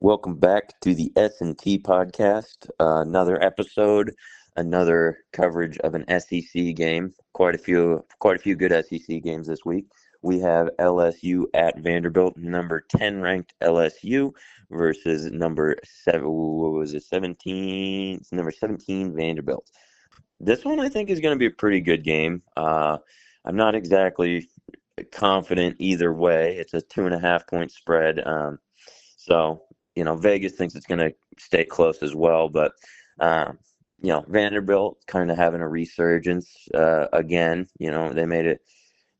Welcome back to the S&T podcast. Another episode, another coverage of an SEC game. Quite a few good SEC games this week. We have LSU at Vanderbilt, number 10 ranked LSU versus number 7. What was it? 17. It's number 17 Vanderbilt. This one I think is going to be a pretty good game. I'm not exactly confident either way. It's a 2.5 point spread. So Vegas thinks it's going to stay close as well, but Vanderbilt kind of having a resurgence again. They made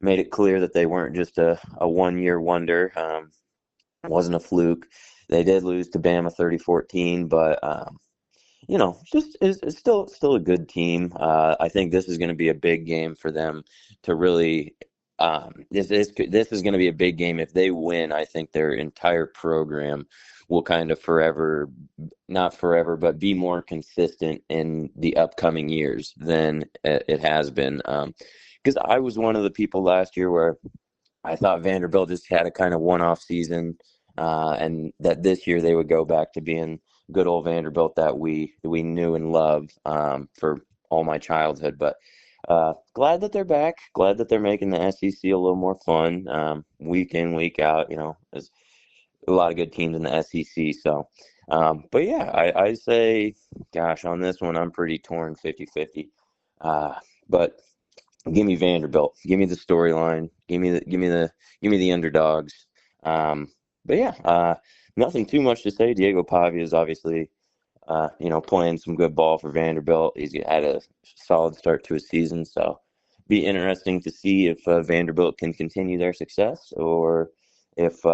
it clear that they weren't just a 1 year wonder. It wasn't a fluke. They did lose to Bama 30-14, but it's still a good team. I think this is going to be a big game for them to really. This is going to be a big game. If they win, I think their entire program will kind of not forever, but be more consistent in the upcoming years than it has been. Because I was one of the people last year where I thought Vanderbilt just had a kind of one-off season, and that this year they would go back to being good old Vanderbilt that we knew and loved for all my childhood. But glad that they're back. Glad that they're making the SEC a little more fun, week in, week out. There's a lot of good teams in the SEC. So, but yeah, I say, gosh, on this one, I'm pretty torn 50-50. But give me Vanderbilt. Give me the storyline. Give me the underdogs. But yeah, nothing too much to say. Diego Pavia is obviously playing some good ball for Vanderbilt. He's had a solid start to his season, so be interesting to see if Vanderbilt can continue their success or if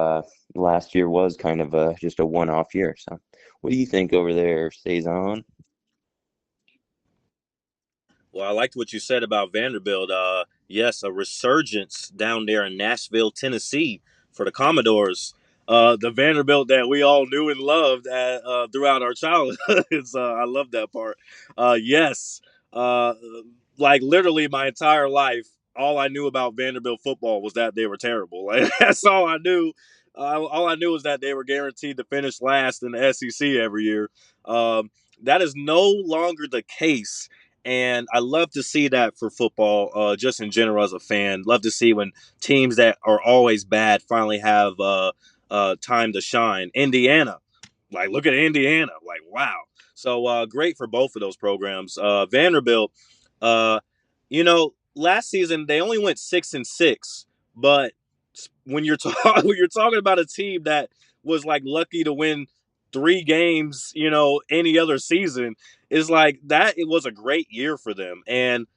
last year was kind of just a one-off year. So what do you think over there, Saison? Well, I liked what you said about Vanderbilt. Yes, a resurgence down there in Nashville, Tennessee for the Commodores. The Vanderbilt that we all knew and loved throughout our childhoods. I love that part. Yes, uh, like literally my entire life, all I knew about Vanderbilt football was that they were terrible. Like that's all I knew. All I knew was that they were guaranteed to finish last in the SEC every year. That is no longer the case, and I love to see that for football, just in general as a fan. Love to see when teams that are always bad finally have time to shine. Indiana, like look at Indiana, like wow. So great for both of those programs. Vanderbilt, last season they only went 6-6, but when you're when you're talking about a team that was like lucky to win 3 games, any other season, is like that. It was a great year for them, and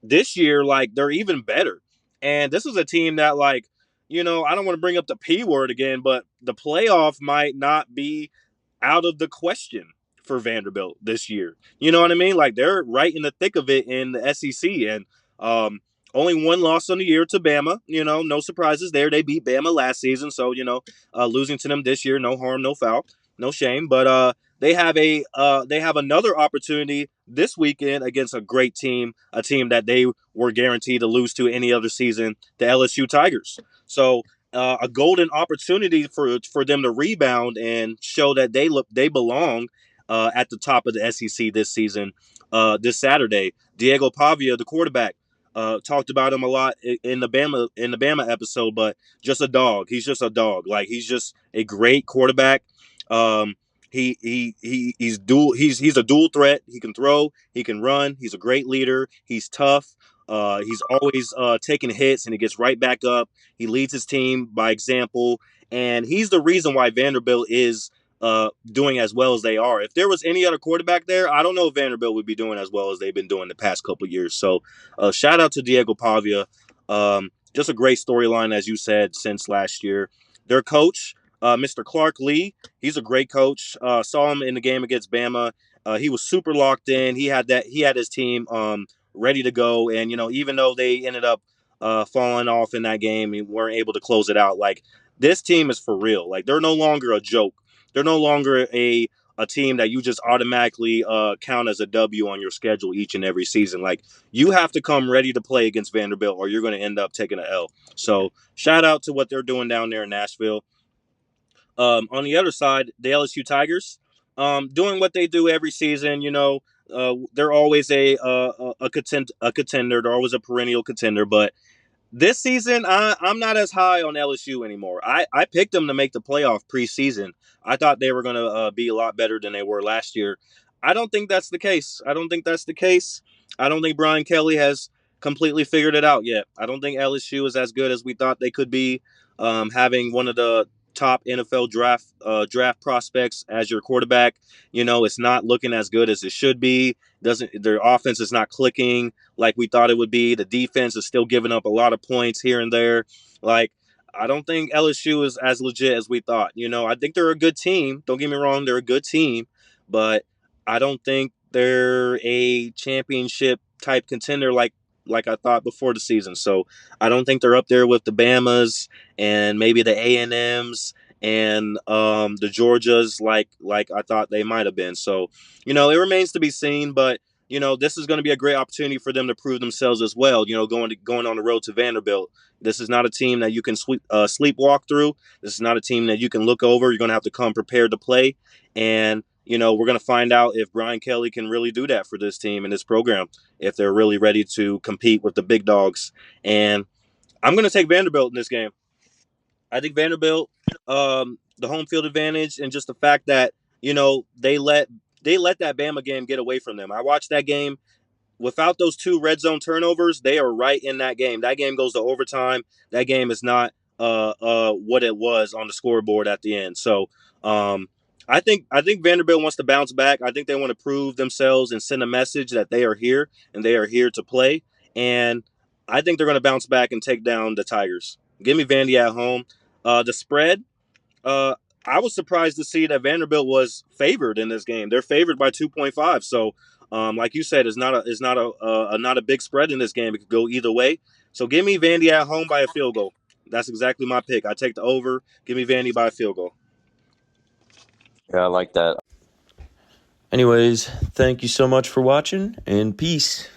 this year, like they're even better. And this is a team that, like, I don't want to bring up the P word again, but the playoff might not be out of the question for Vanderbilt this year. You know what I mean? Like they're right in the thick of it in the SEC, and only one loss on the year to Bama. No surprises there. They beat Bama last season, so losing to them this year, no harm, no foul, no shame. But they have another opportunity this weekend against a great team, a team that they were guaranteed to lose to any other season, the LSU Tigers. So a golden opportunity for them to rebound and show that they belong at the top of the SEC this season. This Saturday, Diego Pavia, the quarterback, talked about him a lot in the Bama episode, but just a dog. He's just a dog. Like he's just a great quarterback. He's a dual threat. He can throw, he can run. He's a great leader. He's tough. He's always taking hits and he gets right back up. He leads his team by example, and he's the reason why Vanderbilt is doing as well as they are. If there was any other quarterback there, I don't know if Vanderbilt would be doing as well as they've been doing the past couple of years. So, shout out to Diego Pavia. Just a great storyline, as you said, since last year. Their coach, Mr. Clark Lee, he's a great coach. Saw him in the game against Bama. He was super locked in. He had his team ready to go, and even though they ended up falling off in that game and weren't able to close it out, like this team is for real. Like they're no longer a joke. They're no longer a team that you just automatically count as a W on your schedule each and every season. Like you have to come ready to play against Vanderbilt, or you're going to end up taking an L. So shout out to what they're doing down there in Nashville. On the other side, the LSU Tigers, doing what they do every season. They're always a contender. They're always a perennial contender. But this season, I'm not as high on LSU anymore. I picked them to make the playoff preseason. I thought they were going to be a lot better than they were last year. I don't think that's the case. I don't think that's the case. I don't think Brian Kelly has completely figured it out yet. I don't think LSU is as good as we thought they could be. Having one of the top NFL draft prospects as your quarterback, it's not looking as good as it should be. Doesn't Their offense is not clicking like we thought it would be. The defense is still giving up a lot of points here and there. Like, I don't think LSU is as legit as we thought. I think they're a good team. Don't get me wrong, they're a good team, but I don't think they're a championship type contender like I thought before the season. So I don't think they're up there with the Bamas and maybe the A&Ms and the Georgias like I thought they might have been. So, it remains to be seen, but this is going to be a great opportunity for them to prove themselves as well. Going on the road to Vanderbilt. This is not a team that you can sleepwalk through. This is not a team that you can look over. You're going to have to come prepared to play. And, we're going to find out if Brian Kelly can really do that for this team and this program, if they're really ready to compete with the big dogs. And I'm going to take Vanderbilt in this game. I think Vanderbilt, the home field advantage, and just the fact that they let that Bama game get away from them. I watched that game. Without those two red zone turnovers, they are right in that game. That game goes to overtime. That game is not what it was on the scoreboard at the end. So I think Vanderbilt wants to bounce back. I think they want to prove themselves and send a message that they are here and they are here to play. And I think they're going to bounce back and take down the Tigers. Give me Vandy at home. The spread. Uh, I was surprised to see that Vanderbilt was favored in this game. They're favored by 2.5. So, like you said, it's not a big spread in this game. It could go either way. So, give me Vandy at home by a field goal. That's exactly my pick. I take the over. Give me Vandy by a field goal. Yeah, I like that. Anyways, thank you so much for watching, and peace.